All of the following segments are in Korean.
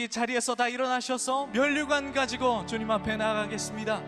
우리 자리에서 다 일어나셔서 면류관 가지고 주님 앞에 나아가겠습니다.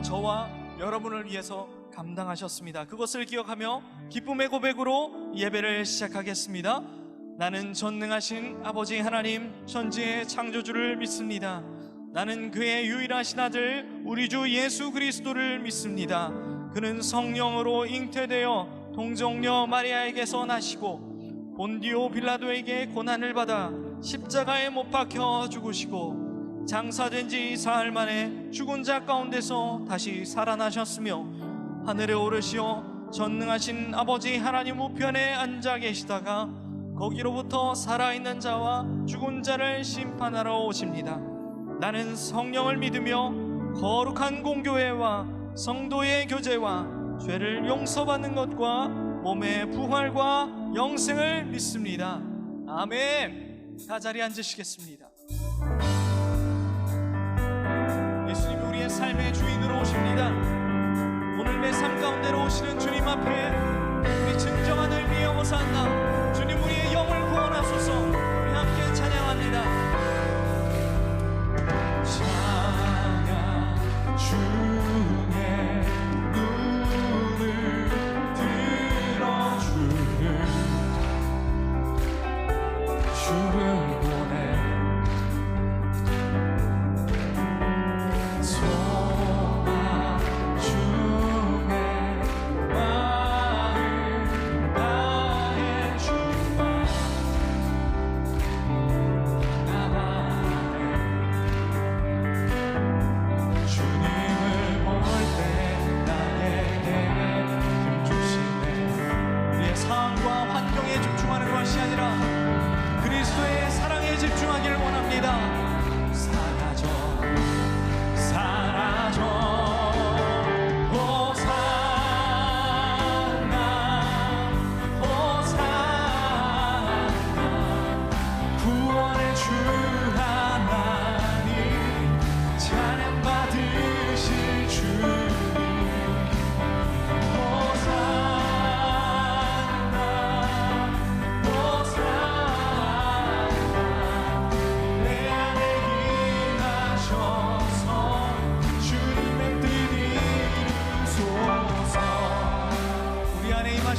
저와 여러분을 위해서 감당하셨습니다. 그것을 기억하며 기쁨의 고백으로 예배를 시작하겠습니다. 나는 전능하신 아버지 하나님 천지의 창조주를 믿습니다. 나는 그의 유일하신 아들 우리 주 예수 그리스도를 믿습니다. 그는 성령으로 잉태되어 동정녀 마리아에게서 나시고 본디오 빌라도에게 고난을 받아 십자가에 못 박혀 죽으시고 장사된 지 사흘 만에 죽은 자 가운데서 다시 살아나셨으며 하늘에 오르시어 전능하신 아버지 하나님 우편에 앉아 계시다가 거기로부터 살아있는 자와 죽은 자를 심판하러 오십니다. 나는 성령을 믿으며 거룩한 공교회와 성도의 교제와 죄를 용서받는 것과 몸의 부활과 영생을 믿습니다. 아멘. 다 자리에 앉으시겠습니다. 예수님이 우리의 삶의 주인으로 오십니다. 오늘 내 삶 가운데로 오시는 주님 앞에 우리 진정한 의미의 호산나, 주님 우리의 영을 구원하소서. 우리 함께 찬양합니다. 찬양 주의 눈을 들어주는 주를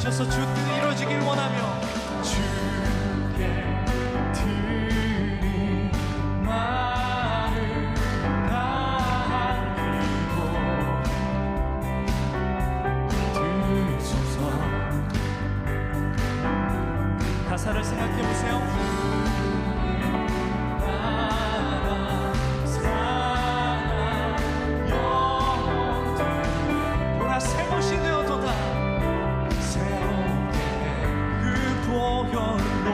하셔서 주 뜻이 이루어지길 원하며 주께 드린 말을 남기고 드소서. 가사를 생각해 보세요. 보혈로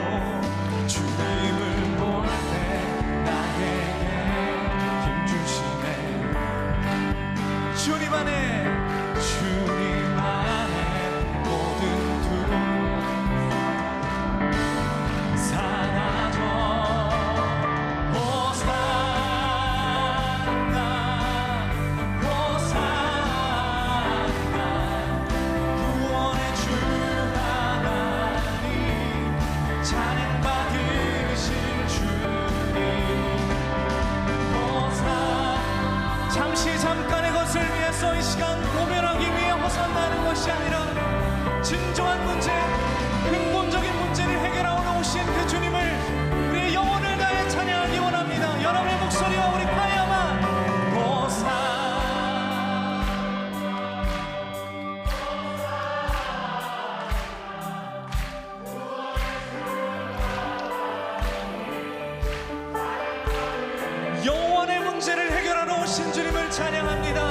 찬양합니다.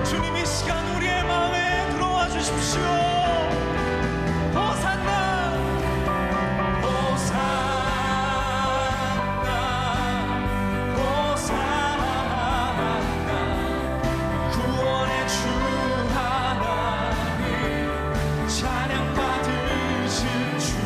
주님 이 시간 우리의 마음에 들어와 주십시오. 호산나 호산나 호산나 구원의 주 하나님 찬양 받으실 주님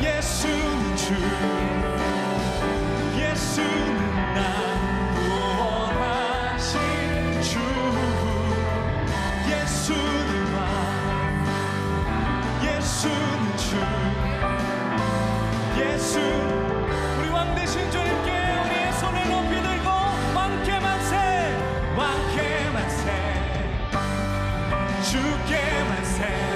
예수는 주 예수는 날 구원하신 주 예수는 왕 예수는 주 예수 우리 왕 되신 주님께 우리의 손을 높이 들고 왕께 만세 왕께 만세 주께 만세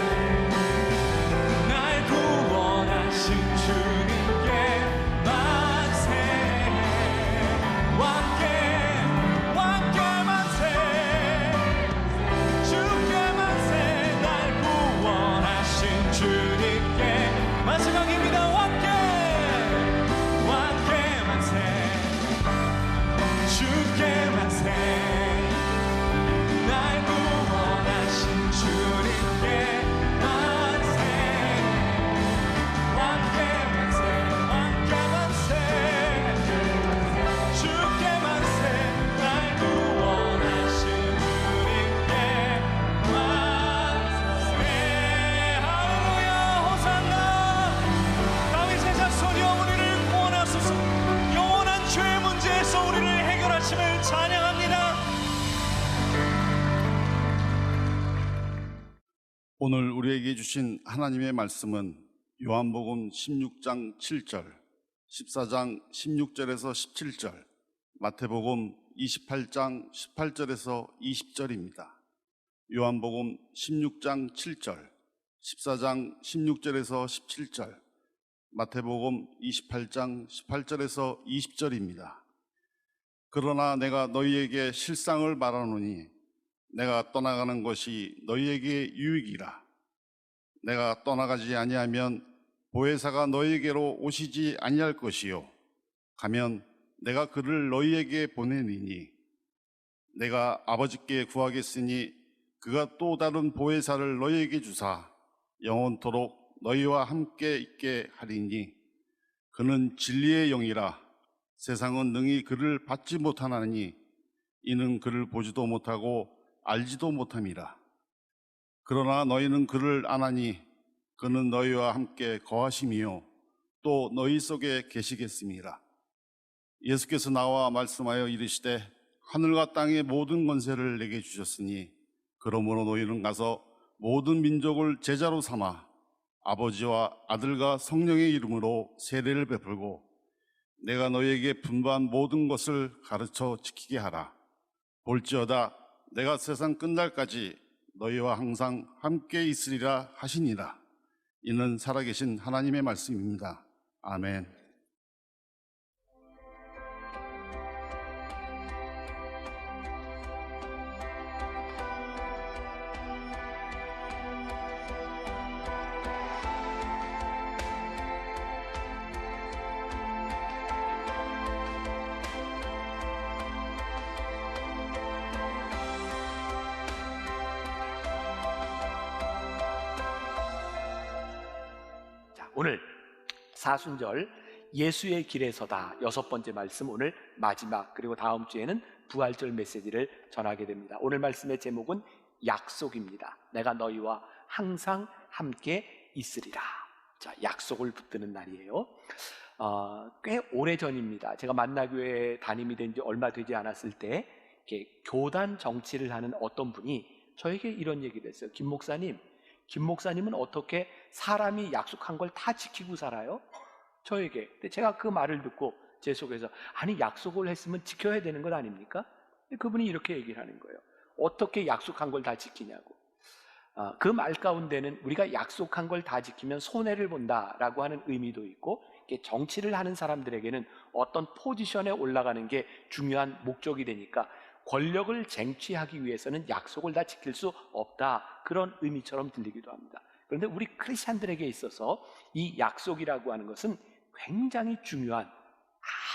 오늘 우리에게 주신 하나님의 말씀은 요한복음 16장 7절, 14장 16절에서 17절, 마태복음 28장 18절에서 20절입니다. 요한복음 16장 7절, 14장 16절에서 17절, 마태복음 28장 18절에서 20절입니다. 그러나 내가 너희에게 실상을 말하노니 내가 떠나가는 것이 너희에게 유익이라. 내가 떠나가지 아니하면 보혜사가 너희에게로 오시지 아니할 것이요 가면 내가 그를 너희에게 보내리니 내가 아버지께 구하겠으니 그가 또 다른 보혜사를 너희에게 주사 영원토록 너희와 함께 있게 하리니 그는 진리의 영이라. 세상은 능히 그를 받지 못하나니 이는 그를 보지도 못하고 알지도 못함이라. 그러나 너희는 그를 아나니 그는 너희와 함께 거하심이요 또 너희 속에 계시겠음이라. 예수께서 나와 말씀하여 이르시되 하늘과 땅의 모든 권세를 내게 주셨으니 그러므로 너희는 가서 모든 민족을 제자로 삼아 아버지와 아들과 성령의 이름으로 세례를 베풀고 내가 너희에게 분부한 모든 것을 가르쳐 지키게 하라. 볼지어다 내가 세상 끝날까지 너희와 항상 함께 있으리라 하시니라. 이는 살아계신 하나님의 말씀입니다. 아멘. 오늘 사순절 예수의 길에서다. 6번째 말씀, 오늘 마지막, 그리고 다음 주에는 부활절 메시지를 전하게 됩니다. 오늘 말씀의 제목은 약속입니다. 내가 너희와 항상 함께 있으리라. 자, 약속을 붙드는 날이에요. 꽤 오래전입니다. 제가 만나교회 담임이 된 지 얼마 되지 않았을 때 이렇게 교단 정치를 하는 어떤 분이 저에게 이런 얘기를 했어요. 김 목사님은 어떻게 사람이 약속한 걸 다 지키고 살아요? 저에게. 근데 제가 그 말을 듣고 제 속에서, 아니 약속을 했으면 지켜야 되는 것 아닙니까? 그분이 이렇게 얘기를 하는 거예요. 어떻게 약속한 걸 다 지키냐고. 그 말 가운데는 우리가 약속한 걸 다 지키면 손해를 본다라고 하는 의미도 있고, 정치를 하는 사람들에게는 어떤 포지션에 올라가는 게 중요한 목적이 되니까 권력을 쟁취하기 위해서는 약속을 다 지킬 수 없다, 그런 의미처럼 들리기도 합니다. 그런데 우리 크리스찬들에게 있어서 이 약속이라고 하는 것은 굉장히 중요한,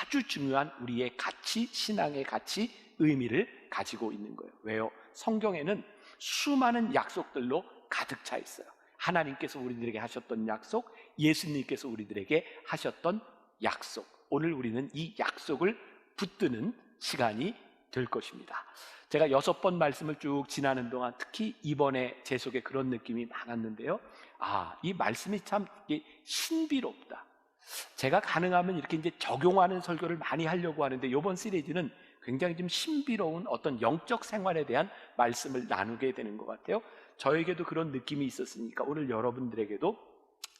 아주 중요한 우리의 가치, 신앙의 가치, 의미를 가지고 있는 거예요. 왜요? 성경에는 수많은 약속들로 가득 차 있어요. 하나님께서 우리들에게 하셨던 약속, 예수님께서 우리들에게 하셨던 약속. 오늘 우리는 이 약속을 붙드는 시간이 될 것입니다. 제가 6번 말씀을 쭉 지나는 동안 특히 이번에 제 속에 그런 느낌이 많았는데요. 이 말씀이 참 신비롭다. 제가 가능하면 이렇게 이제 적용하는 설교를 많이 하려고 하는데, 이번 시리즈는 굉장히 좀 신비로운 어떤 영적 생활에 대한 말씀을 나누게 되는 것 같아요. 저에게도 그런 느낌이 있었으니까 오늘 여러분들에게도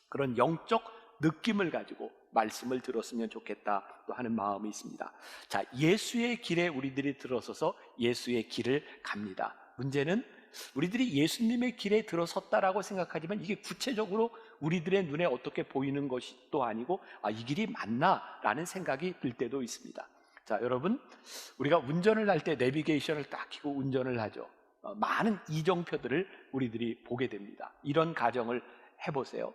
그런 영적 느낌을 가지고 말씀을 들었으면 좋겠다 또 하는 마음이 있습니다. 자, 예수의 길에 우리들이 들어서서 예수의 길을 갑니다. 문제는 우리들이 예수님의 길에 들어섰다라고 생각하지만 이게 구체적으로 우리들의 눈에 어떻게 보이는 것이 또 아니고, 이 길이 맞나? 라는 생각이 들 때도 있습니다. 자, 여러분, 우리가 운전을 할 때 내비게이션을 딱 켜고 운전을 하죠. 많은 이정표들을 우리들이 보게 됩니다. 이런 가정을 해보세요.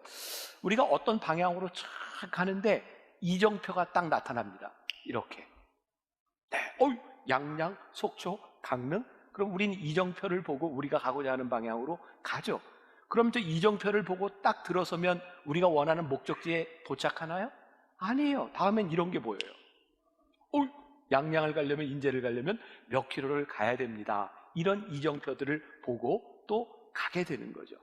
우리가 어떤 방향으로 쫙 가는데 이정표가 딱 나타납니다. 이렇게. 네, 양양, 속초, 강릉. 그럼 우리는 이정표를 보고 우리가 가고자 하는 방향으로 가죠. 그럼 저 이정표를 보고 딱 들어서면 우리가 원하는 목적지에 도착하나요? 아니에요. 다음엔 이런 게 보여요. 양양을 가려면, 인제를 가려면 몇 킬로를 가야 됩니다. 이런 이정표들을 보고 또 가게 되는 거죠.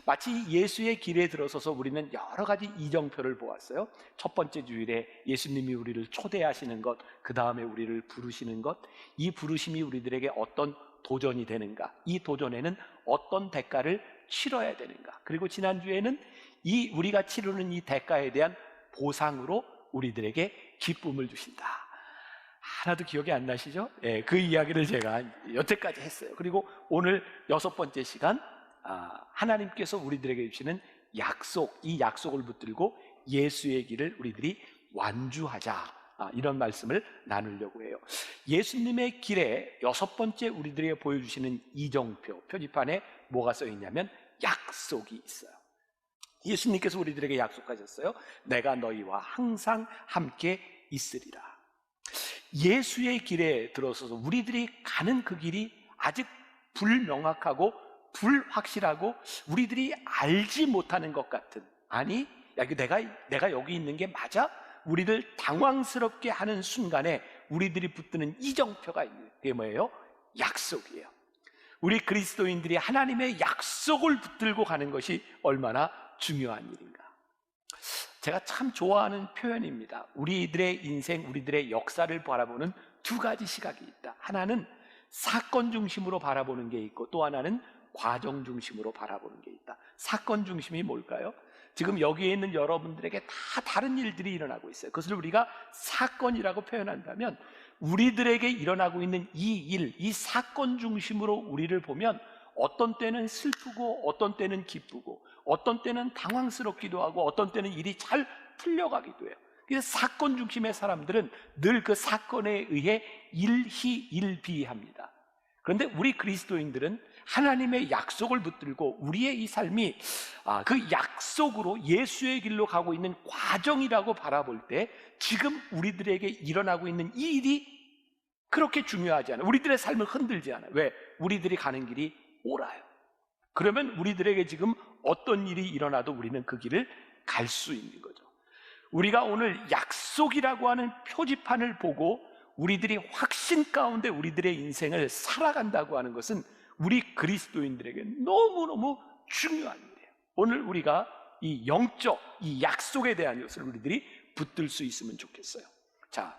마치 예수의 길에 들어서서 우리는 여러 가지 이정표를 보았어요. 첫 번째 주일에 예수님이 우리를 초대하시는 것, 그 다음에 우리를 부르시는 것, 이 부르심이 우리들에게 어떤 도전이 되는가, 이 도전에는 어떤 대가를 치러야 되는가, 그리고 지난주에는 이 우리가 치르는 이 대가에 대한 보상으로 우리들에게 기쁨을 주신다. 하나도 기억이 안 나시죠? 그 이야기를 제가 여태까지 했어요. 그리고 오늘 6번째 시간, 하나님께서 우리들에게 주시는 약속, 이 약속을 붙들고 예수의 길을 우리들이 완주하자, 이런 말씀을 나누려고 해요. 예수님의 길에 6번째 우리들에게 보여주시는 이정표, 표지판에 뭐가 써 있냐면 약속이 있어요. 예수님께서 우리들에게 약속하셨어요. 내가 너희와 항상 함께 있으리라. 예수의 길에 들어서서 우리들이 가는 그 길이 아직 불명확하고 불확실하고 우리들이 알지 못하는 것 같은, 아니 내가 여기 있는 게 맞아? 우리를 당황스럽게 하는 순간에 우리들이 붙드는 이정표가 있는 게 뭐예요? 약속이에요. 우리 그리스도인들이 하나님의 약속을 붙들고 가는 것이 얼마나 중요한 일인가. 제가 참 좋아하는 표현입니다. 우리들의 인생, 우리들의 역사를 바라보는 두 가지 시각이 있다. 하나는 사건 중심으로 바라보는 게 있고, 또 하나는 과정 중심으로 바라보는 게 있다. 사건 중심이 뭘까요? 지금 여기에 있는 여러분들에게 다 다른 일들이 일어나고 있어요. 그것을 우리가 사건이라고 표현한다면, 우리들에게 일어나고 있는 이 일, 이 사건 중심으로 우리를 보면 어떤 때는 슬프고 어떤 때는 기쁘고 어떤 때는 당황스럽기도 하고 어떤 때는 일이 잘 풀려가기도 해요. 그래서 사건 중심의 사람들은 늘 그 사건에 의해 일희일비합니다. 그런데 우리 그리스도인들은 하나님의 약속을 붙들고 우리의 이 삶이 그 약속으로 예수의 길로 가고 있는 과정이라고 바라볼 때 지금 우리들에게 일어나고 있는 이 일이 그렇게 중요하지 않아요. 우리들의 삶을 흔들지 않아요. 왜? 우리들이 가는 길이 옳아요. 그러면 우리들에게 지금 어떤 일이 일어나도 우리는 그 길을 갈 수 있는 거죠. 우리가 오늘 약속이라고 하는 표지판을 보고 우리들이 확신 가운데 우리들의 인생을 살아간다고 하는 것은 우리 그리스도인들에게 너무너무 중요한 일이에요. 오늘 우리가 이 영적, 이 약속에 대한 것을 우리들이 붙들 수 있으면 좋겠어요. 자,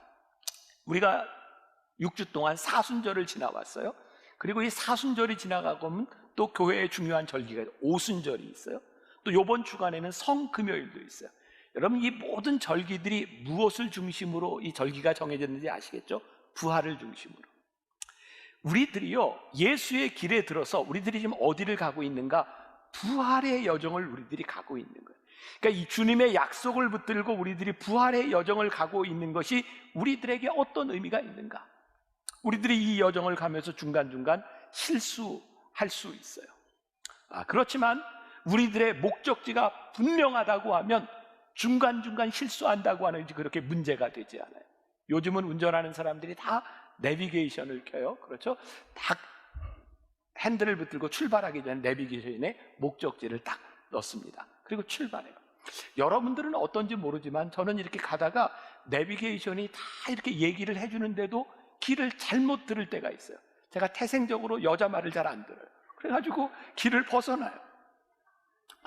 우리가 6주 동안 사순절을 지나왔어요. 그리고 이 사순절이 지나가면 또 교회의 중요한 절기가 오순절이 있어요. 또 이번 주간에는 성금요일도 있어요. 여러분, 이 모든 절기들이 무엇을 중심으로 이 절기가 정해졌는지 아시겠죠? 부활을 중심으로. 우리들이요, 예수의 길에 들어서 우리들이 지금 어디를 가고 있는가? 부활의 여정을 우리들이 가고 있는 거예요. 그러니까 이 주님의 약속을 붙들고 우리들이 부활의 여정을 가고 있는 것이 우리들에게 어떤 의미가 있는가? 우리들이 이 여정을 가면서 중간중간 실수할 수 있어요. 그렇지만 우리들의 목적지가 분명하다고 하면 중간중간 실수한다고 하는 그렇게 문제가 되지 않아요. 요즘은 운전하는 사람들이 다 내비게이션을 켜요. 그렇죠? 딱 핸들을 붙들고 출발하기 전에 내비게이션에 목적지를 딱 넣습니다. 그리고 출발해요. 여러분들은 어떤지 모르지만 저는 이렇게 가다가 내비게이션이 다 이렇게 얘기를 해주는데도 길을 잘못 들을 때가 있어요. 제가 태생적으로 여자 말을 잘 안 들어요. 그래가지고 길을 벗어나요.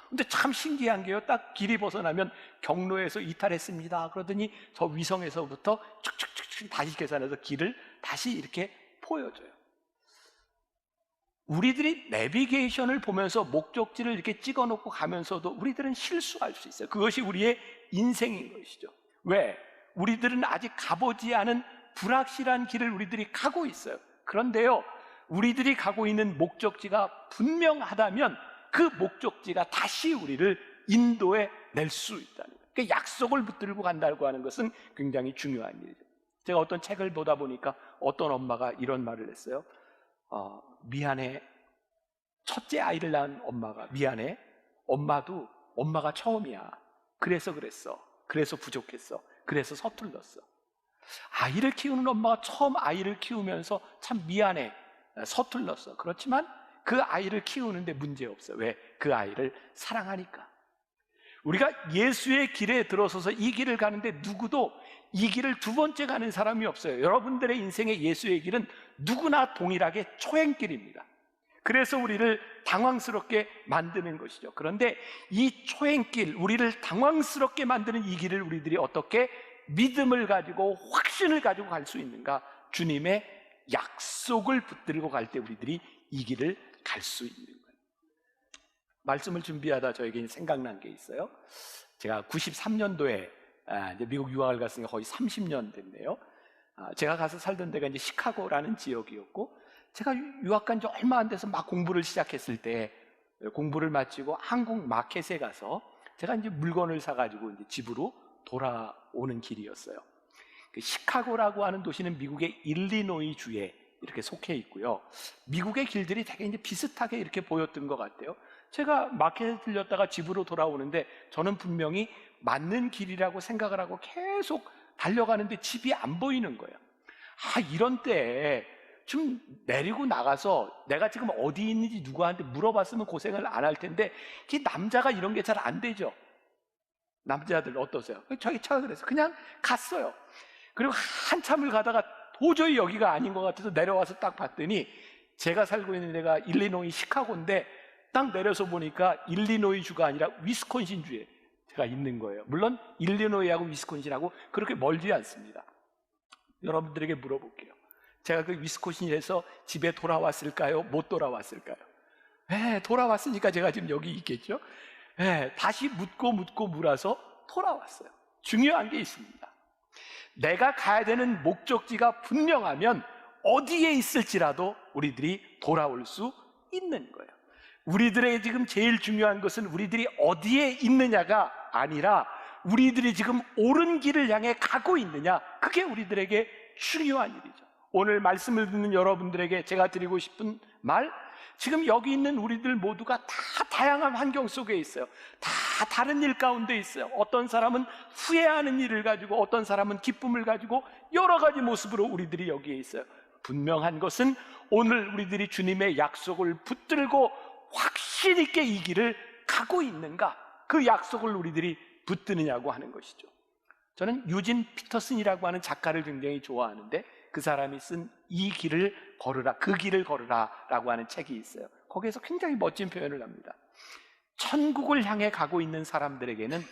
근데 참 신기한 게요, 딱 길이 벗어나면 경로에서 이탈했습니다 그러더니 저 위성에서부터 쭉쭉쭉쭉 다시 계산해서 길을 다시 이렇게 보여줘요. 우리들이 내비게이션을 보면서 목적지를 이렇게 찍어놓고 가면서도 우리들은 실수할 수 있어요. 그것이 우리의 인생인 것이죠. 왜? 우리들은 아직 가보지 않은 불확실한 길을 우리들이 가고 있어요. 그런데요, 우리들이 가고 있는 목적지가 분명하다면 그 목적지가 다시 우리를 인도해 낼 수 있다는 거예요. 그러니까 약속을 붙들고 간다고 하는 것은 굉장히 중요한 일이죠. 제가 어떤 책을 보다 보니까 어떤 엄마가 이런 말을 했어요. 미안해. 첫째 아이를 낳은 엄마가 미안해. 엄마가 처음이야. 그래서 그랬어. 그래서 부족했어. 그래서 서툴렀어. 아이를 키우는 엄마가 처음 아이를 키우면서 참 미안해. 서툴렀어. 그렇지만 그 아이를 키우는데 문제 없어. 왜? 그 아이를 사랑하니까. 우리가 예수의 길에 들어서서 이 길을 가는데 누구도 이 길을 두 번째 가는 사람이 없어요. 여러분들의 인생의 예수의 길은 누구나 동일하게 초행길입니다. 그래서 우리를 당황스럽게 만드는 것이죠. 그런데 이 초행길, 우리를 당황스럽게 만드는 이 길을 우리들이 어떻게 믿음을 가지고 확신을 가지고 갈 수 있는가? 주님의 약속을 붙들고 갈 때 우리들이 이 길을 갈 수 있는 거예요. 말씀을 준비하다 저에게 생각난 게 있어요. 제가 93년도에 이제 미국 유학을 갔으니까 거의 30년 됐네요. 제가 가서 살던 데가 이제 시카고라는 지역이었고, 제가 유학 간 지 얼마 안 돼서 막 공부를 시작했을 때, 공부를 마치고 한국 마켓에 가서 제가 이제 물건을 사가지고 이제 집으로 돌아오는 길이었어요. 그 시카고라고 하는 도시는 미국의 일리노이 주에 이렇게 속해 있고요. 미국의 길들이 되게 이제 비슷하게 이렇게 보였던 것 같아요. 제가 마켓에 들렸다가 집으로 돌아오는데 저는 분명히 맞는 길이라고 생각을 하고 계속 달려가는데 집이 안 보이는 거예요. 이런 때에 좀 내리고 나가서 내가 지금 어디 있는지 누구한테 물어봤으면 고생을 안 할 텐데, 이 남자가 이런 게 잘 안 되죠. 남자들 어떠세요? 저희 차가 그래서 그냥 갔어요. 그리고 한참을 가다가 도저히 여기가 아닌 것 같아서 내려와서 딱 봤더니 제가 살고 있는 데가 일리노이 시카고인데 딱 내려서 보니까 일리노이 주가 아니라 위스콘신 주에 제가 있는 거예요. 물론 일리노이하고 위스콘신하고 그렇게 멀지 않습니다. 여러분들에게 물어볼게요. 제가 그 위스콘신에서 집에 돌아왔을까요? 못 돌아왔을까요? 네, 돌아왔으니까 제가 지금 여기 있겠죠? 네, 다시 묻고 물어서 돌아왔어요. 중요한 게 있습니다. 내가 가야 되는 목적지가 분명하면 어디에 있을지라도 우리들이 돌아올 수 있는 거예요. 우리들의 지금 제일 중요한 것은 우리들이 어디에 있느냐가 아니라 우리들이 지금 옳은 길을 향해 가고 있느냐, 그게 우리들에게 중요한 일이죠. 오늘 말씀을 듣는 여러분들에게 제가 드리고 싶은 말, 지금 여기 있는 우리들 모두가 다 다양한 환경 속에 있어요. 다 다른 일 가운데 있어요. 어떤 사람은 후회하는 일을 가지고, 어떤 사람은 기쁨을 가지고, 여러 가지 모습으로 우리들이 여기에 있어요. 분명한 것은 오늘 우리들이 주님의 약속을 붙들고 확신 있게 이 길을 가고 있는가, 그 약속을 우리들이 붙드느냐고 하는 것이죠. 저는 유진 피터슨이라고 하는 작가를 굉장히 좋아하는데 그 사람이 쓴 이 길을 걸으라, 그 길을 걸으라 라고 하는 책이 있어요. 거기에서 굉장히 멋진 표현을 합니다. 천국을 향해 가고 있는 사람들에게는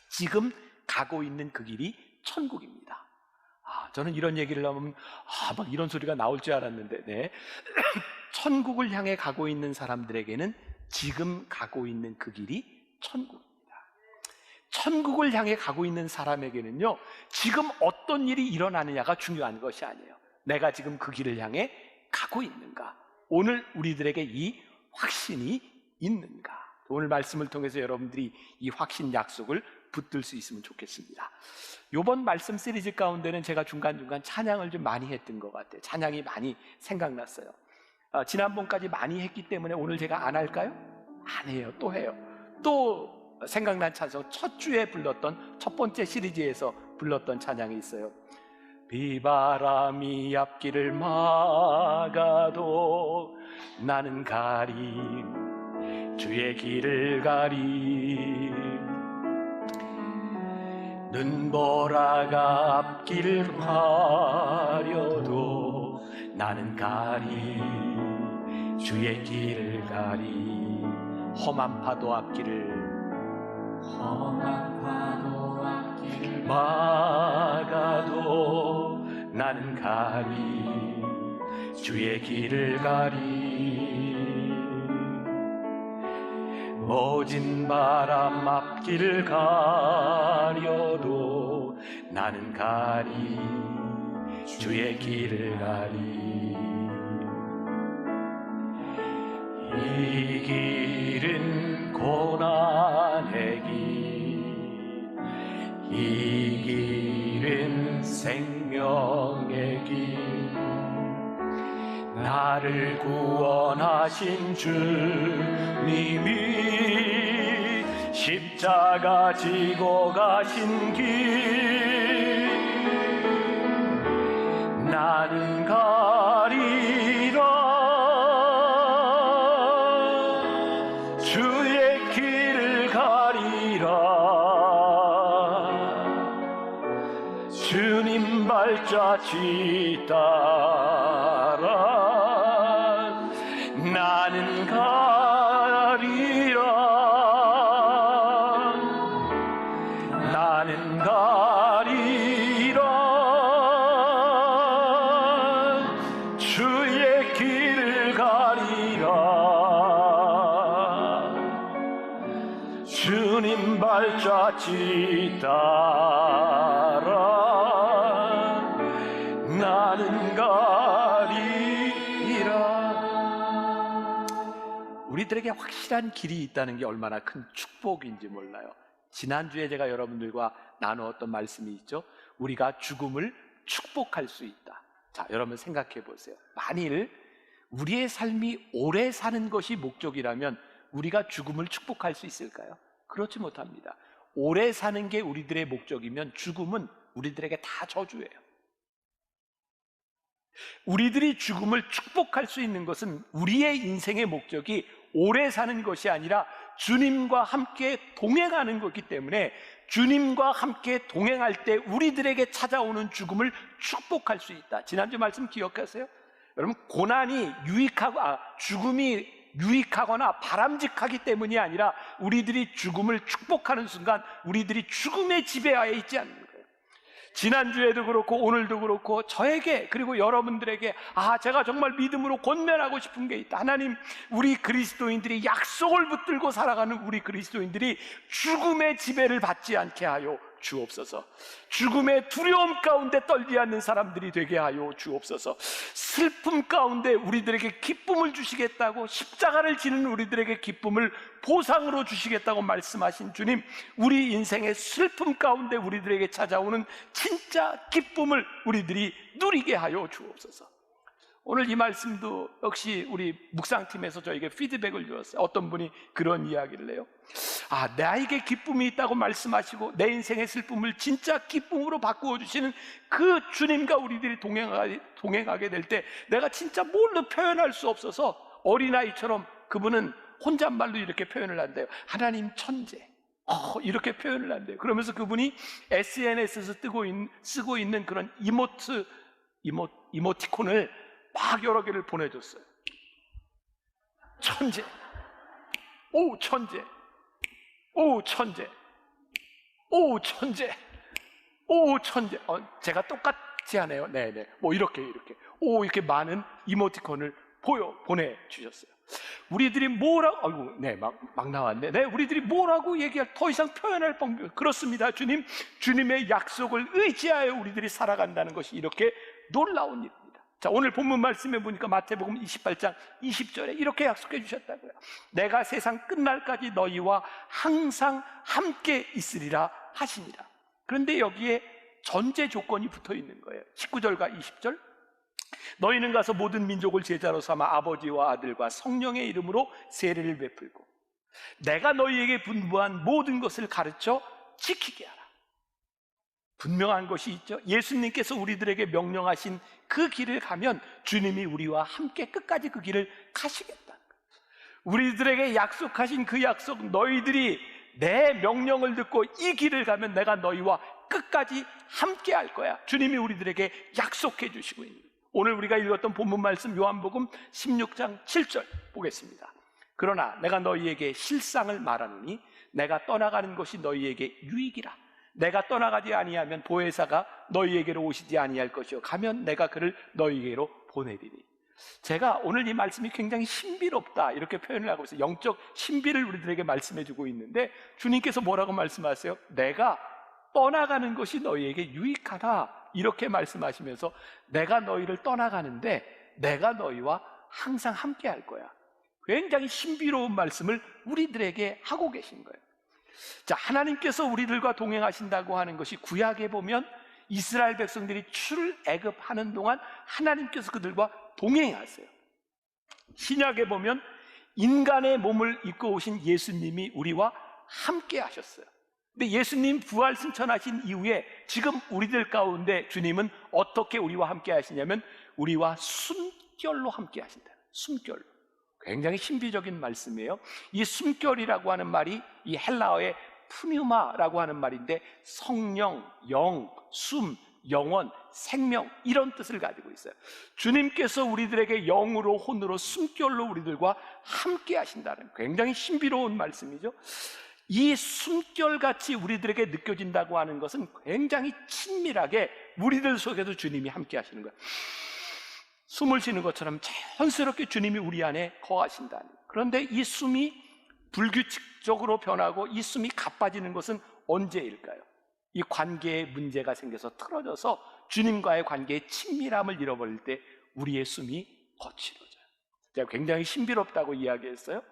지금 가고 있는 그 길이 천국입니다. 저는 이런 얘기를 하면 막 이런 소리가 나올 줄 알았는데, 네. 천국을 향해 가고 있는 사람들에게는 지금 가고 있는 그 길이 천국입니다. 천국을 향해 가고 있는 사람에게는요, 지금 어떤 일이 일어나느냐가 중요한 것이 아니에요. 내가 지금 그 길을 향해 가고 있는가? 오늘 우리들에게 이 확신이 있는가? 오늘 말씀을 통해서 여러분들이 이 확신 약속을 붙들 수 있으면 좋겠습니다. 이번 말씀 시리즈 가운데는 제가 중간중간 찬양을 좀 많이 했던 것 같아요. 찬양이 많이 생각났어요. 지난번까지 많이 했기 때문에 오늘 제가 안 할까요? 안 해요. 또 해요. 또 생각난 찬송, 첫 주에 불렀던 첫 번째 시리즈에서 불렀던 찬양이 있어요. 비바람이 앞길을 막아도 나는 가림, 주의 길을 가림. 눈보라가 앞길을 가려도 나는 가림, 주의 길을 가림. 험한 파도 앞길을 막아도 나는 가리, 주의 길을 가리. 모진 바람 앞길을 가려도 나는 가리, 주의 길을 가리. 이 길은 고난의 길, 이 길은 생명의 길. 나를 구원하신 주님이 십자가 지고 가신 길, 나는 가리라. 주의 길을 가리라. 주님 발자취 따라 나는 가리라. 나는 가리라. 주의 길을 가리라. 주님 발자취 따라 나는 가리라. 우리들에게 확실한 길이 있다는 게 얼마나 큰 축복인지 몰라요. 지난주에 제가 여러분들과 나누었던 말씀이 있죠. 우리가 죽음을 축복할 수 있다. 자, 여러분 생각해 보세요. 만일 우리의 삶이 오래 사는 것이 목적이라면 우리가 죽음을 축복할 수 있을까요? 그렇지 못합니다. 오래 사는 게 우리들의 목적이면 죽음은 우리들에게 다 저주예요. 우리들이 죽음을 축복할 수 있는 것은 우리의 인생의 목적이 오래 사는 것이 아니라 주님과 함께 동행하는 것이기 때문에 주님과 함께 동행할 때 우리들에게 찾아오는 죽음을 축복할 수 있다. 지난주 말씀 기억하세요? 여러분, 고난이 죽음이 유익하거나 바람직하기 때문이 아니라 우리들이 죽음을 축복하는 순간 우리들이 죽음의 지배하에 있지 않는 거예요. 지난주에도 그렇고 오늘도 그렇고 저에게 그리고 여러분들에게 제가 정말 믿음으로 권면하고 싶은 게 있다. 하나님, 우리 그리스도인들이 약속을 붙들고 살아가는 우리 그리스도인들이 죽음의 지배를 받지 않게 하여 주옵소서. 죽음의 두려움 가운데 떨지 않는 사람들이 되게 하여 주옵소서. 슬픔 가운데 우리들에게 기쁨을 주시겠다고, 십자가를 지는 우리들에게 기쁨을 보상으로 주시겠다고 말씀하신 주님, 우리 인생의 슬픔 가운데 우리들에게 찾아오는 진짜 기쁨을 우리들이 누리게 하여 주옵소서. 오늘 이 말씀도 역시 우리 묵상팀에서 저에게 피드백을 주었어요. 어떤 분이 그런 이야기를 해요. 나에게 기쁨이 있다고 말씀하시고 내 인생의 슬픔을 진짜 기쁨으로 바꾸어 주시는 그 주님과 우리들이 동행하게 될 때 내가 진짜 뭘로 표현할 수 없어서 어린아이처럼 그분은 혼잣말로 이렇게 표현을 한대요. 하나님 천재, 이렇게 표현을 한대요. 그러면서 그분이 SNS에서 쓰고 있는 그런 이모티콘을 막 여러 개를 보내줬어요. 천재, 오 천재, 오 천재, 오 천재, 오 천재. 제가 똑같이 하네요. 네네. 뭐 이렇게 이렇게 많은 이모티콘을 보내주셨어요. 우리들이 뭐라고, 막 나왔네. 네, 우리들이 뭐라고 더 이상 표현할 방법이, 그렇습니다. 주님의 약속을 의지하여 우리들이 살아간다는 것이 이렇게 놀라운 일입니다. 자, 오늘 본문 말씀에 보니까 마태복음 28장 20절에 이렇게 약속해 주셨다고요. 내가 세상 끝날까지 너희와 항상 함께 있으리라 하시니라. 그런데 여기에 전제 조건이 붙어 있는 거예요. 19절과 20절. 너희는 가서 모든 민족을 제자로 삼아 아버지와 아들과 성령의 이름으로 세례를 베풀고 내가 너희에게 분부한 모든 것을 가르쳐 지키게 하라. 분명한 것이 있죠. 예수님께서 우리들에게 명령하신 그 길을 가면 주님이 우리와 함께 끝까지 그 길을 가시겠다는 거예요. 우리들에게 약속하신 그 약속, 너희들이 내 명령을 듣고 이 길을 가면 내가 너희와 끝까지 함께 할 거야. 주님이 우리들에게 약속해 주시고 있는 거예요. 오늘 우리가 읽었던 본문 말씀 요한복음 16장 7절 보겠습니다. 그러나 내가 너희에게 실상을 말하노니 내가 떠나가는 것이 너희에게 유익이라. 내가 떠나가지 아니하면 보혜사가 너희에게로 오시지 아니할 것이요 가면 내가 그를 너희에게로 보내리니. 제가 오늘 이 말씀이 굉장히 신비롭다 이렇게 표현을 하고 있어요. 영적 신비를 우리들에게 말씀해 주고 있는데 주님께서 뭐라고 말씀하세요? 내가 떠나가는 것이 너희에게 유익하다 이렇게 말씀하시면서 내가 너희를 떠나가는데 내가 너희와 항상 함께 할 거야. 굉장히 신비로운 말씀을 우리들에게 하고 계신 거예요. 자, 하나님께서 우리들과 동행하신다고 하는 것이 구약에 보면 이스라엘 백성들이 출애굽하는 동안 하나님께서 그들과 동행하세요. 신약에 보면 인간의 몸을 입고 오신 예수님이 우리와 함께 하셨어요. 근데 예수님 부활 승천하신 이후에 지금 우리들 가운데 주님은 어떻게 우리와 함께 하시냐면 우리와 숨결로 함께 하신다. 숨결로. 굉장히 신비적인 말씀이에요. 이 숨결이라고 하는 말이 이 헬라어의 푸뉴마라고 하는 말인데 성령, 영, 숨, 영원, 생명 이런 뜻을 가지고 있어요. 주님께서 우리들에게 영으로 혼으로 숨결로 우리들과 함께 하신다는 굉장히 신비로운 말씀이죠. 이 숨결같이 우리들에게 느껴진다고 하는 것은 굉장히 친밀하게 우리들 속에도 주님이 함께 하시는 거예요. 숨을 쉬는 것처럼 자연스럽게 주님이 우리 안에 거하신다는. 그런데 이 숨이 불규칙적으로 변하고 이 숨이 가빠지는 것은 언제일까요? 이 관계에 문제가 생겨서 틀어져서 주님과의 관계의 친밀함을 잃어버릴 때 우리의 숨이 거칠어져요. 제가 굉장히 신비롭다고 이야기했어요.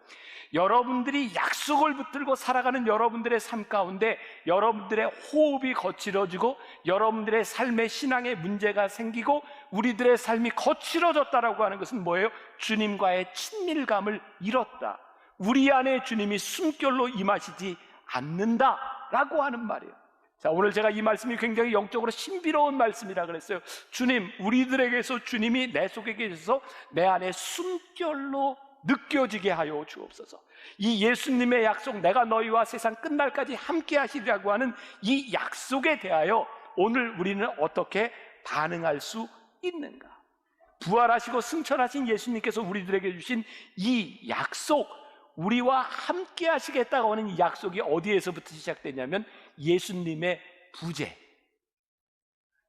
여러분들이 약속을 붙들고 살아가는 여러분들의 삶 가운데 여러분들의 호흡이 거칠어지고 여러분들의 삶의 신앙에 문제가 생기고 우리들의 삶이 거칠어졌다라고 하는 것은 뭐예요? 주님과의 친밀감을 잃었다. 우리 안에 주님이 숨결로 임하시지 않는다라고 하는 말이에요. 자, 오늘 제가 이 말씀이 굉장히 영적으로 신비로운 말씀이라 그랬어요. 주님, 우리들에게서 주님이 내 속에 계셔서 내 안에 숨결로 느껴지게 하여 주옵소서. 이 예수님의 약속, 내가 너희와 세상 끝날까지 함께 하시리라고 하는 이 약속에 대하여 오늘 우리는 어떻게 반응할 수 있는가? 부활하시고 승천하신 예수님께서 우리들에게 주신 이 약속, 우리와 함께 하시겠다고 하는 이 약속이 어디에서부터 시작되냐면 예수님의 부재,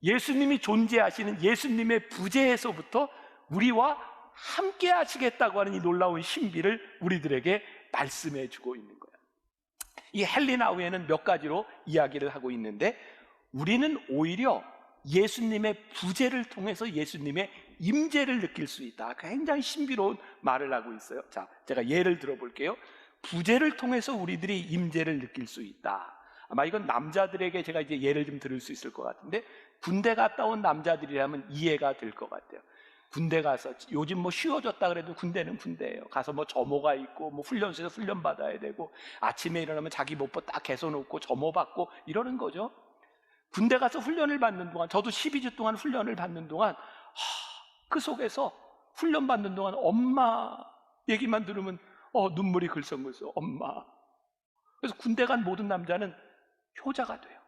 예수님이 존재하시는 예수님의 부재에서부터 우리와 함께 하시겠다고 하는 이 놀라운 신비를 우리들에게 말씀해 주고 있는 거예요. 이 헬리나우에는 몇 가지로 이야기를 하고 있는데 우리는 오히려 예수님의 부재를 통해서 예수님의 임재를 느낄 수 있다. 굉장히 신비로운 말을 하고 있어요. 자, 제가 예를 들어볼게요. 부재를 통해서 우리들이 임재를 느낄 수 있다. 아마 이건 남자들에게 제가 이제 예를 좀 들을 수 있을 것 같은데 군대 갔다 온 남자들이라면 이해가 될 것 같아요. 군대 가서 요즘 뭐 쉬워졌다 그래도 군대는 군대예요. 가서 뭐 점호가 있고 뭐 훈련소에서 훈련 받아야 되고 아침에 일어나면 자기 목포 딱 개서놓고 점호 받고 이러는 거죠. 군대 가서 훈련을 받는 동안 저도 12주 동안 훈련을 받는 동안 그 속에서 훈련 받는 동안 엄마 얘기만 들으면 눈물이 글썽글썽. 엄마 그래서 군대 간 모든 남자는 효자가 돼요.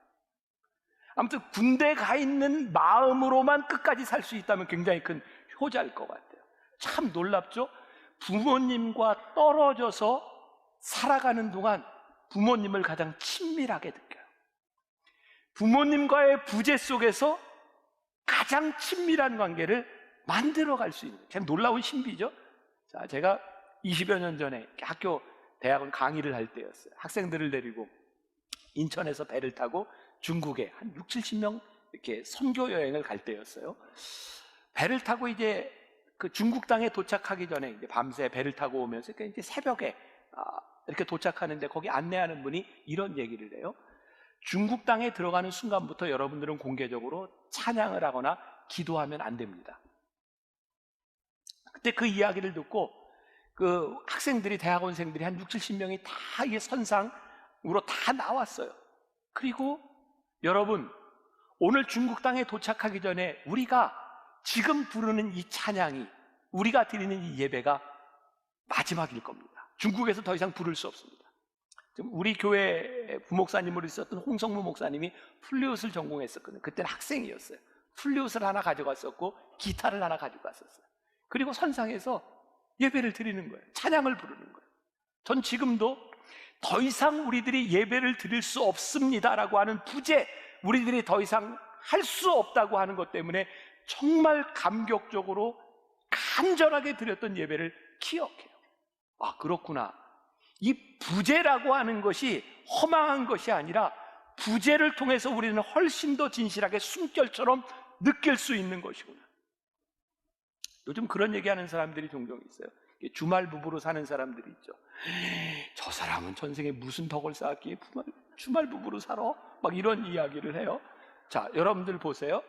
아무튼 군대 가 있는 마음으로만 끝까지 살 수 있다면 굉장히 큰 효자일 것 같아요. 참 놀랍죠? 부모님과 떨어져서 살아가는 동안 부모님을 가장 친밀하게 느껴요. 부모님과의 부재 속에서 가장 친밀한 관계를 만들어갈 수 있는, 참 놀라운 신비죠. 자, 제가 20여 년 전에 학교 대학원 강의를 할 때였어요. 학생들을 데리고 인천에서 배를 타고 중국에 한 6, 70명 이렇게 선교 여행을 갈 때였어요. 배를 타고 이제 그 중국 땅에 도착하기 전에 이제 밤새 배를 타고 오면서 이제 새벽에 이렇게 도착하는데 거기 안내하는 분이 이런 얘기를 해요. 중국 땅에 들어가는 순간부터 여러분들은 공개적으로 찬양을 하거나 기도하면 안 됩니다. 그때 그 이야기를 듣고 그 학생들이, 대학원생들이 한 6, 70명이 다 이게 선상으로 다 나왔어요. 그리고 여러분, 오늘 중국 땅에 도착하기 전에 우리가 지금 부르는 이 찬양이, 우리가 드리는 이 예배가 마지막일 겁니다. 중국에서 더 이상 부를 수 없습니다. 지금 우리 교회 부목사님으로 있었던 홍성무 목사님이 플룻을 전공했었거든요. 그때는 학생이었어요. 플룻을 하나 가져갔었고 기타를 하나 가져갔었어요. 그리고 선상에서 예배를 드리는 거예요. 찬양을 부르는 거예요. 전 지금도 더 이상 우리들이 예배를 드릴 수 없습니다라고 하는 부재, 우리들이 더 이상 할 수 없다고 하는 것 때문에 정말 감격적으로 간절하게 드렸던 예배를 기억해요. 아, 그렇구나. 이 부재라고 하는 것이 허망한 것이 아니라 부재를 통해서 우리는 훨씬 더 진실하게 숨결처럼 느낄 수 있는 것이구나. 요즘 그런 얘기하는 사람들이 종종 있어요. 주말 부부로 사는 사람들이 있죠. 저 사람은 전생에 무슨 덕을 쌓았기에 주말 부부로 살아? 막 이런 이야기를 해요. 자, 여러분들 보세요.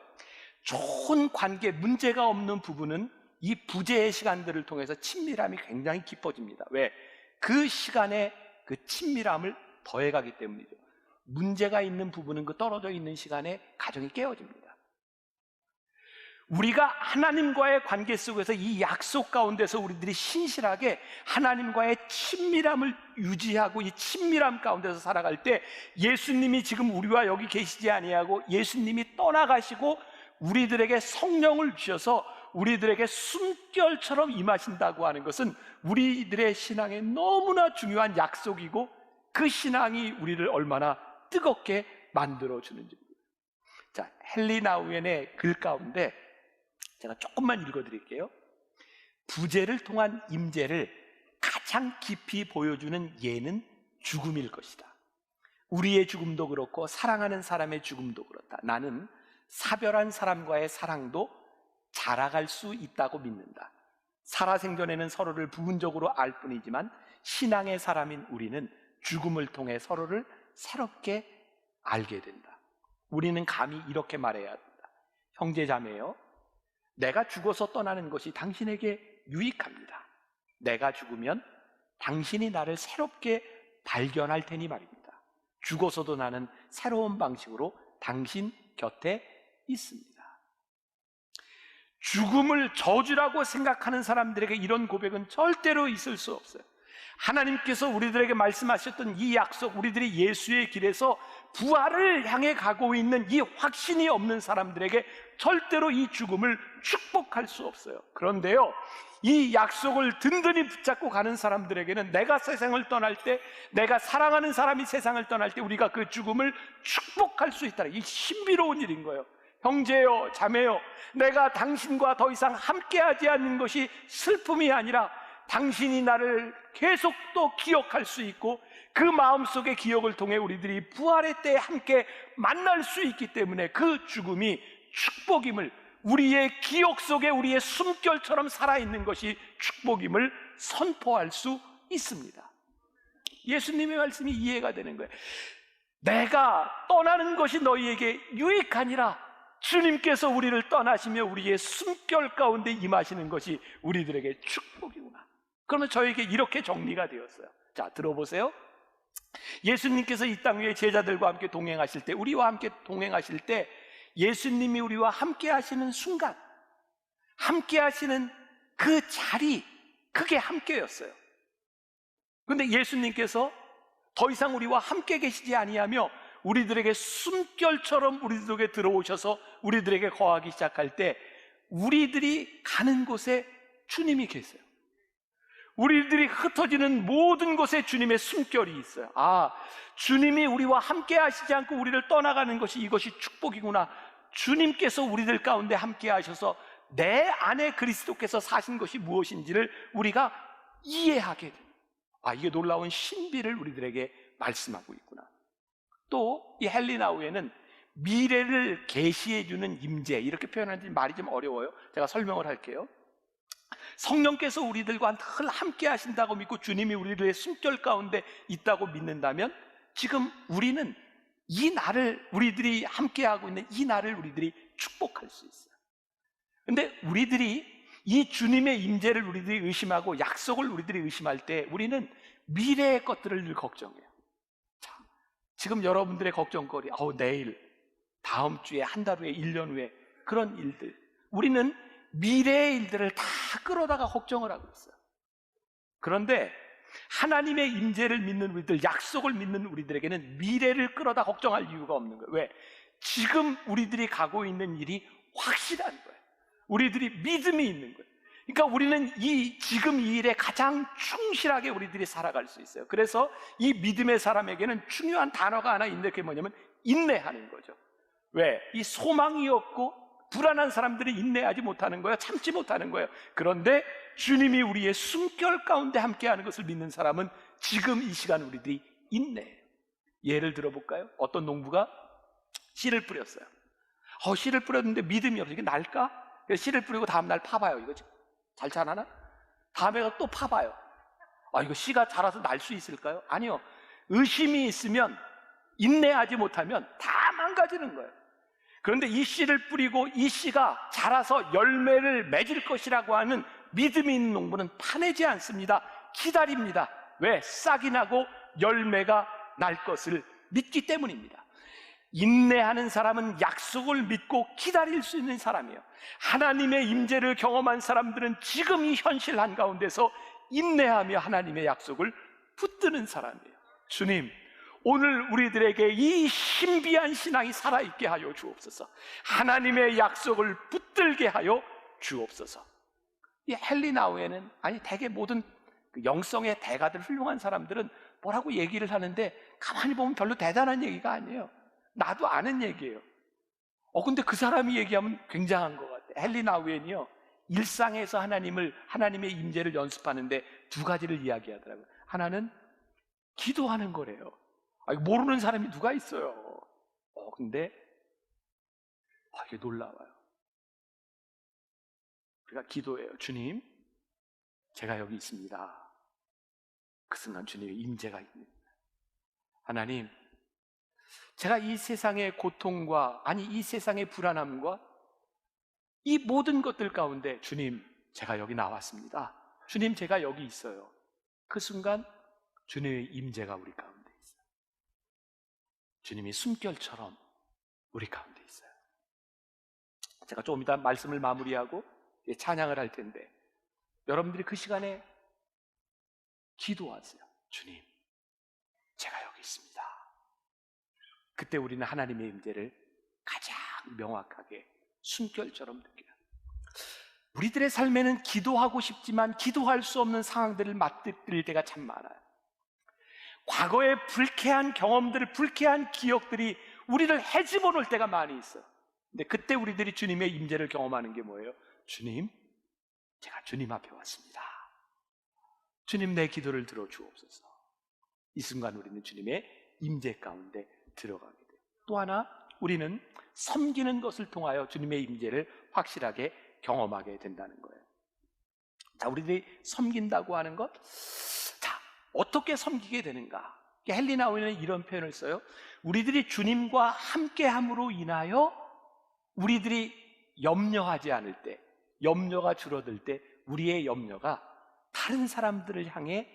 좋은 관계, 문제가 없는 부부는 이 부재의 시간들을 통해서 친밀함이 굉장히 깊어집니다. 왜? 그 시간에 그 친밀함을 더해가기 때문이죠. 문제가 있는 부부는 그 떨어져 있는 시간에 가정이 깨어집니다. 우리가 하나님과의 관계 속에서 이 약속 가운데서 우리들이 신실하게 하나님과의 친밀함을 유지하고 이 친밀함 가운데서 살아갈 때 예수님이 지금 우리와 여기 계시지 아니하고 예수님이 떠나가시고 우리들에게 성령을 주셔서 우리들에게 숨결처럼 임하신다고 하는 것은 우리들의 신앙에 너무나 중요한 약속이고 그 신앙이 우리를 얼마나 뜨겁게 만들어주는지입니다. 자, 헨리 나우엔의 글 가운데 제가 조금만 읽어드릴게요. 부재를 통한 임재를 가장 깊이 보여주는 예는 죽음일 것이다. 우리의 죽음도 그렇고 사랑하는 사람의 죽음도 그렇다. 나는 사별한 사람과의 사랑도 자라갈 수 있다고 믿는다. 살아생전에는 서로를 부분적으로 알 뿐이지만 신앙의 사람인 우리는 죽음을 통해 서로를 새롭게 알게 된다. 우리는 감히 이렇게 말해야 한다. 형제자매요, 내가 죽어서 떠나는 것이 당신에게 유익합니다. 내가 죽으면 당신이 나를 새롭게 발견할 테니 말입니다. 죽어서도 나는 새로운 방식으로 당신 곁에 있습니다. 죽음을 저주라고 생각하는 사람들에게 이런 고백은 절대로 있을 수 없어요. 하나님께서 우리들에게 말씀하셨던 이 약속, 우리들이 예수의 길에서 부활을 향해 가고 있는 이 확신이 없는 사람들에게 절대로 이 죽음을 축복할 수 없어요. 그런데요, 이 약속을 든든히 붙잡고 가는 사람들에게는 내가 세상을 떠날 때, 내가 사랑하는 사람이 세상을 떠날 때 우리가 그 죽음을 축복할 수 있다. 이 신비로운 일인 거예요. 형제요, 자매요, 내가 당신과 더 이상 함께하지 않는 것이 슬픔이 아니라 당신이 나를 계속 또 기억할 수 있고 그 마음속의 기억을 통해 우리들이 부활의 때에 함께 만날 수 있기 때문에 그 죽음이 축복임을, 우리의 기억 속에 우리의 숨결처럼 살아있는 것이 축복임을 선포할 수 있습니다. 예수님의 말씀이 이해가 되는 거예요. 내가 떠나는 것이 너희에게 유익하니라. 주님께서 우리를 떠나시며 우리의 숨결 가운데 임하시는 것이 우리들에게 축복이구나. 그러면 저에게 이렇게 정리가 되었어요. 자, 들어보세요. 예수님께서 이 땅 위에 제자들과 함께 동행하실 때, 우리와 함께 동행하실 때 예수님이 우리와 함께 하시는 순간, 함께 하시는 그 자리, 그게 함께였어요. 그런데 예수님께서 더 이상 우리와 함께 계시지 아니하며 우리들에게 숨결처럼 우리 속에 들어오셔서 우리들에게 거하기 시작할 때 우리들이 가는 곳에 주님이 계세요. 우리들이 흩어지는 모든 곳에 주님의 숨결이 있어요. 아, 주님이 우리와 함께 하시지 않고 우리를 떠나가는 것이 이것이 축복이구나. 주님께서 우리들 가운데 함께 하셔서 내 안에 그리스도께서 사신 것이 무엇인지를 우리가 이해하게 됩니다. 아, 이게 놀라운 신비를 우리들에게 말씀하고 있구나. 또 이 헬리나우에는 미래를 계시해주는 임재, 이렇게 표현하는 말이 좀 어려워요. 제가 설명을 할게요. 성령께서 우리들과 늘 함께 하신다고 믿고 주님이 우리들의 숨결 가운데 있다고 믿는다면 지금 우리는 이 날을, 우리들이 함께하고 있는 이 날을 우리들이 축복할 수 있어요. 근데 우리들이 이 주님의 임재를 우리들이 의심하고 약속을 우리들이 의심할 때 우리는 미래의 것들을 늘 걱정해요. 자, 지금 여러분들의 걱정거리, 내일, 다음 주에, 한 달 후에, 1년 후에 그런 일들, 우리는 미래의 일들을 다 끌어다가 걱정을 하고 있어요. 그런데 하나님의 임재를 믿는 우리들, 약속을 믿는 우리들에게는 미래를 끌어다 걱정할 이유가 없는 거예요. 왜? 지금 우리들이 가고 있는 일이 확실한 거예요. 우리들이 믿음이 있는 거예요. 그러니까 우리는 지금 이 일에 가장 충실하게 우리들이 살아갈 수 있어요. 그래서 이 믿음의 사람에게는 중요한 단어가 하나 있는데 그게 뭐냐면 인내하는 거죠. 왜? 이 소망이 없고 불안한 사람들이 인내하지 못하는 거예요. 참지 못하는 거예요. 그런데 주님이 우리의 숨결 가운데 함께하는 것을 믿는 사람은 지금 이 시간 우리들이 인내해요. 예를 들어볼까요? 어떤 농부가 씨를 뿌렸어요. 씨를 뿌렸는데 믿음이 없어. 이게 날까? 그래서 씨를 뿌리고 다음날 파봐요. 이거 잘 자라나? 다음에 또 파봐요. 이거 씨가 자라서 날 수 있을까요? 아니요. 의심이 있으면, 인내하지 못하면 다 망가지는 거예요. 그런데 이 씨를 뿌리고 이 씨가 자라서 열매를 맺을 것이라고 하는 믿음이 있는 농부는 파내지 않습니다. 기다립니다. 왜? 싹이 나고 열매가 날 것을 믿기 때문입니다. 인내하는 사람은 약속을 믿고 기다릴 수 있는 사람이에요. 하나님의 임재를 경험한 사람들은 지금 이 현실 한가운데서 인내하며 하나님의 약속을 붙드는 사람이에요. 주님, 오늘 우리들에게 이 신비한 신앙이 살아있게 하여 주옵소서. 하나님의 약속을 붙들게 하여 주옵소서. 이 헬리나우에는, 대개 모든 영성의 대가들, 훌륭한 사람들은 뭐라고 얘기를 하는데 가만히 보면 별로 대단한 얘기가 아니에요. 나도 아는 얘기예요. 근데 그 사람이 얘기하면 굉장한 것 같아요. 헬리나우엔이요, 일상에서 하나님의 임재를 연습하는데 두 가지를 이야기하더라고요. 하나는 기도하는 거래요. 모르는 사람이 누가 있어요. 근데 이게 놀라워요. 우리가 기도해요. 주님, 제가 여기 있습니다. 그 순간 주님의 임재가 있는, 하나님, 제가 이 세상의 고통과, 이 세상의 불안함과 이 모든 것들 가운데 주님, 제가 여기 나왔습니다. 주님, 제가 여기 있어요. 그 순간 주님의 임재가 우리 가운데 있어요. 주님이 숨결처럼 우리 가운데 있어요. 제가 조금 이따 말씀을 마무리하고 찬양을 할 텐데 여러분들이 그 시간에 기도하세요. 주님, 제가 여기 있습니다. 그때 우리는 하나님의 임재를 가장 명확하게 숨결처럼 느껴요. 우리들의 삶에는 기도하고 싶지만 기도할 수 없는 상황들을 맞들릴 때가 참 많아요. 과거의 불쾌한 경험들, 불쾌한 기억들이 우리를 헤집어 놓을 때가 많이 있어요. 근데 그때 우리들이 주님의 임재를 경험하는 게 뭐예요? 주님, 제가 주님 앞에 왔습니다. 주님, 내 기도를 들어주옵소서. 이 순간 우리는 주님의 임재 가운데 들어가게 돼요. 또 하나, 우리는 섬기는 것을 통하여 주님의 임재를 확실하게 경험하게 된다는 거예요. 자, 우리들이 섬긴다고 하는 것, 자, 어떻게 섬기게 되는가? 헬리나우에는 이런 표현을 써요. 우리들이 주님과 함께함으로 인하여 우리들이 염려하지 않을 때, 염려가 줄어들 때 우리의 염려가 다른 사람들을 향해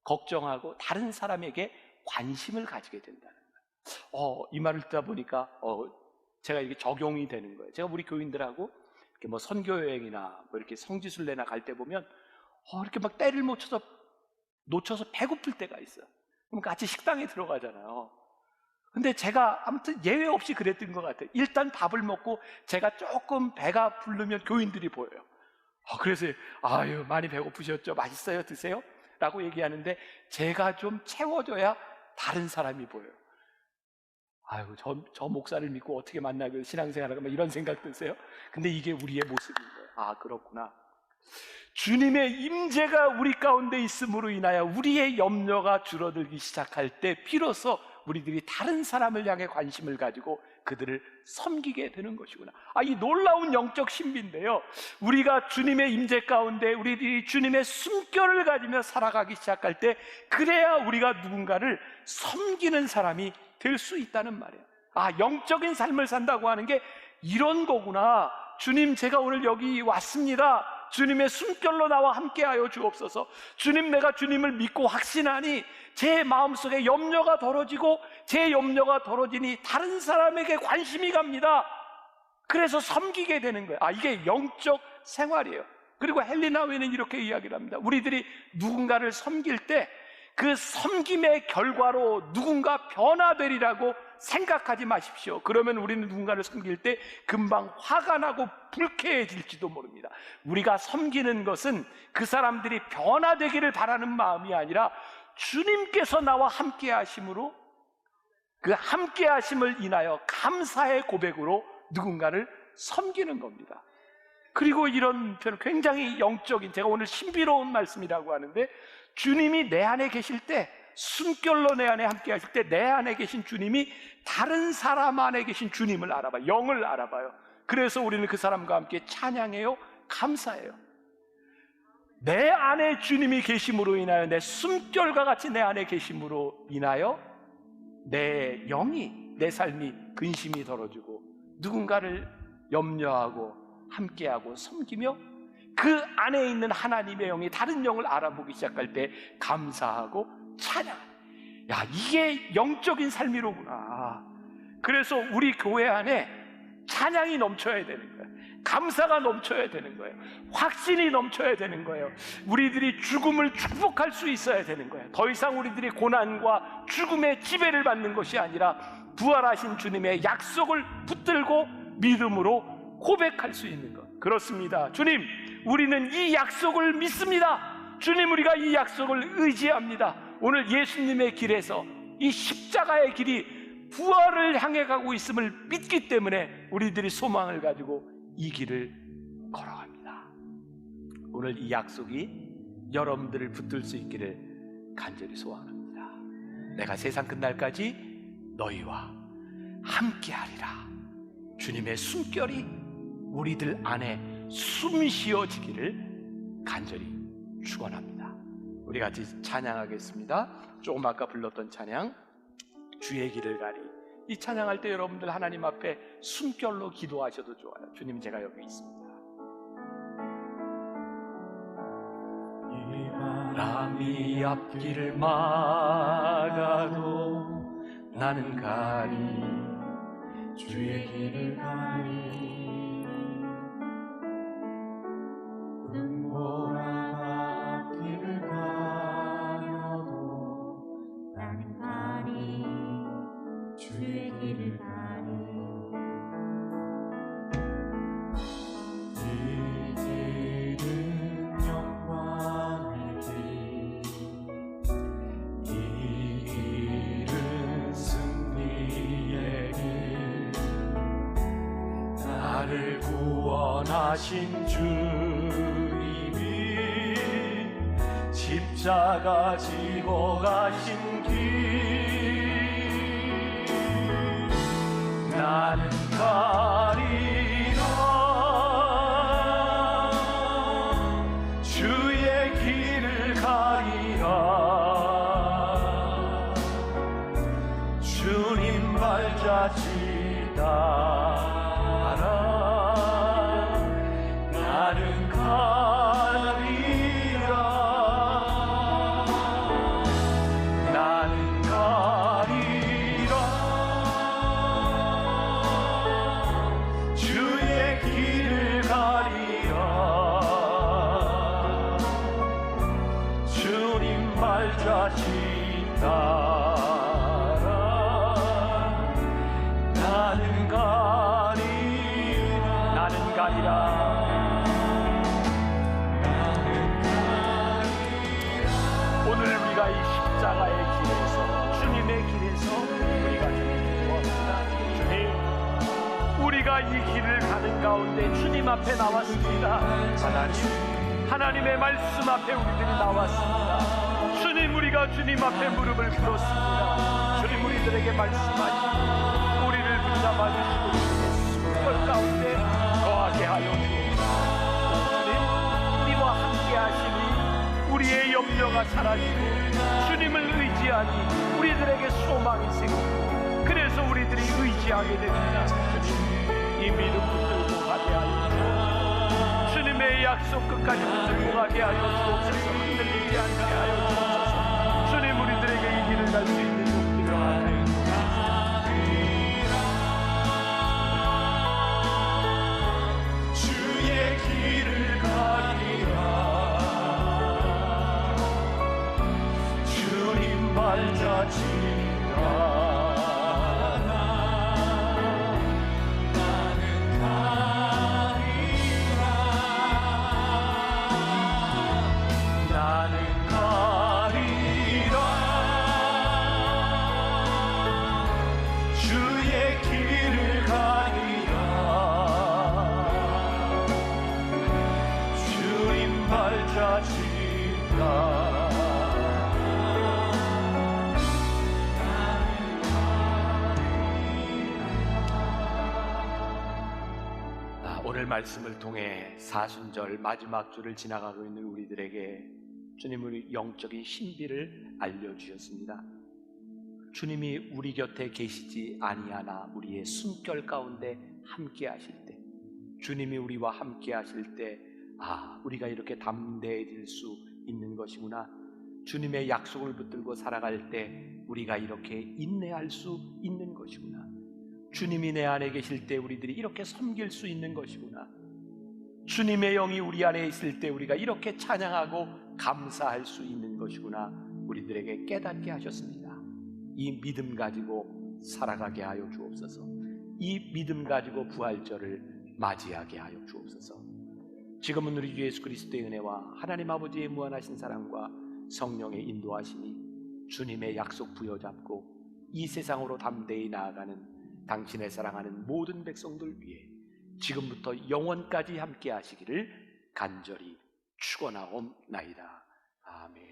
걱정하고 다른 사람에게 관심을 가지게 된다는 거예요. 이 말을 듣다 보니까 제가 이게 적용이 되는 거예요. 제가 우리 교인들하고 이렇게 뭐 선교 여행이나 뭐 이렇게 성지순례나 갈 때 보면 이렇게 막 때를 못 쳐서 놓쳐서 배고플 때가 있어요. 그럼 같이 식당에 들어가잖아요. 근데 제가 아무튼 예외 없이 그랬던 것 같아요. 일단 밥을 먹고 제가 조금 배가 부르면 교인들이 보여요. 그래서 아유 많이 배고프셨죠? 맛있어요? 드세요? 라고 얘기하는데 제가 좀 채워줘야 다른 사람이 보여요. 아유 저 목사를 믿고 어떻게 만나고 신앙생활하고 막 이런 생각 드세요? 근데 이게 우리의 모습인 거예요. 아 그렇구나. 주님의 임재가 우리 가운데 있음으로 인하여 우리의 염려가 줄어들기 시작할 때 비로소 우리들이 다른 사람을 향해 관심을 가지고 그들을 섬기게 되는 것이구나. 이 놀라운 영적 신비인데요, 우리가 주님의 임재 가운데 우리들이 주님의 숨결을 가지며 살아가기 시작할 때 그래야 우리가 누군가를 섬기는 사람이 될 수 있다는 말이에요. 영적인 삶을 산다고 하는 게 이런 거구나. 주님 제가 오늘 여기 왔습니다. 주님의 숨결로 나와 함께하여 주옵소서. 주님, 내가 주님을 믿고 확신하니 제 마음속에 염려가 덜어지고 제 염려가 덜어지니 다른 사람에게 관심이 갑니다. 그래서 섬기게 되는 거예요. 이게 영적 생활이에요. 그리고 헬리나 웨는 이렇게 이야기를 합니다. 우리들이 누군가를 섬길 때 그 섬김의 결과로 누군가 변화되리라고 생각하지 마십시오. 그러면 우리는 누군가를 섬길 때 금방 화가 나고 불쾌해질지도 모릅니다. 우리가 섬기는 것은 그 사람들이 변화되기를 바라는 마음이 아니라 주님께서 나와 함께 하심으로 그 함께 하심을 인하여 감사의 고백으로 누군가를 섬기는 겁니다. 그리고 이런 굉장히 영적인, 제가 오늘 신비로운 말씀이라고 하는데, 주님이 내 안에 계실 때, 숨결로 내 안에 함께 하실 때 내 안에 계신 주님이 다른 사람 안에 계신 주님을 알아봐요. 영을 알아봐요. 그래서 우리는 그 사람과 함께 찬양해요, 감사해요. 내 안에 주님이 계심으로 인하여, 내 숨결과 같이 내 안에 계심으로 인하여 내 영이, 내 삶이 근심이 덜어지고 누군가를 염려하고 함께하고 섬기며 그 안에 있는 하나님의 영이 다른 영을 알아보기 시작할 때 감사하고 찬양. 이게 영적인 삶이로구나. 그래서 우리 교회 안에 찬양이 넘쳐야 되는 거예요. 감사가 넘쳐야 되는 거예요. 확신이 넘쳐야 되는 거예요. 우리들이 죽음을 축복할 수 있어야 되는 거예요. 더 이상 우리들이 고난과 죽음의 지배를 받는 것이 아니라 부활하신 주님의 약속을 붙들고 믿음으로 고백할 수 있는 것. 그렇습니다. 주님, 우리는 이 약속을 믿습니다. 주님, 우리가 이 약속을 의지합니다. 오늘 예수님의 길에서 이 십자가의 길이 부활을 향해 가고 있음을 믿기 때문에 우리들이 소망을 가지고 이 길을 걸어갑니다. 오늘 이 약속이 여러분들을 붙들 수 있기를 간절히 소원합니다. 내가 세상 끝날까지 너희와 함께하리라. 주님의 숨결이 우리들 안에 숨쉬어지기를 간절히 축원합니다. 우리 같이 찬양하겠습니다. 조금 아까 불렀던 찬양, 주의 길을 가리. 이 찬양할 때 여러분들 하나님 앞에 숨결로 기도하셔도 좋아요. 주님, 제가 여기 있습니다. 남이 앞길을 막아도 나는 가리 주의 길을 가리. 눈보라가 앞길을 가려도 나는 가리 주의 길을 가리. 이 길은 영광의 길, 이 길은 승리의 길, 나를 구원하신 주님이 십자가 지고 가신 길, 나는 가리라 주의 길을 가리라. 주님 발자취 따라 나는 가리라. 나는 가리라 주의 길을 가리라. 주님 발자취 따라 이 길을 가는 가운데 주님 앞에 나왔습니다. 하나님의 말씀 앞에 우리들이 나왔습니다. 주님, 우리가 주님 앞에 무릎을 꿇었습니다. 주님, 우리들에게 말씀하시고 우리를 붙잡아 주시고 숨결 가운데 거하게 하여 주옵소서. 주님, 우리와 함께 하시니 우리의 염려가 사라지고 주님을 의지하니 우리들에게 소망이 생기고 그래서 우리들이 의지하게 됩니다. 주님, 이 믿음 붙들고 가게 하여 주옵소서. 주님의 약속 끝까지 붙들고 가게 하여 주옵소서. 흔들리지 않게 하여 주옵소서. 주님, 우리들에게 이 길을 갈 수 있는 용기를 하여 주옵소서. 주의 길을 가리라. 주님 발자취가 오늘 말씀을 통해 사순절 마지막 주를 지나가고 있는 우리들에게 주님의 영적인 신비를 알려주셨습니다. 주님이 우리 곁에 계시지 아니하나 우리의 숨결 가운데 함께 하실 때, 주님이 우리와 함께 하실 때, 우리가 이렇게 담대해질 수 있는 것이구나. 주님의 약속을 붙들고 살아갈 때 우리가 이렇게 인내할 수 있는 것이구나. 주님이 내 안에 계실 때 우리들이 이렇게 섬길 수 있는 것이구나. 주님의 영이 우리 안에 있을 때 우리가 이렇게 찬양하고 감사할 수 있는 것이구나. 우리들에게 깨닫게 하셨습니다. 이 믿음 가지고 살아가게 하여 주옵소서. 이 믿음 가지고 부활절을 맞이하게 하여 주옵소서. 지금은 우리 주 예수 그리스도의 은혜와 하나님 아버지의 무한하신 사랑과 성령의 인도하심이 주님의 약속 부여잡고 이 세상으로 담대히 나아가는 당신의 사랑하는 모든 백성들 위해 지금부터 영원까지 함께 하시기를 간절히 축원하옵나이다. 아멘.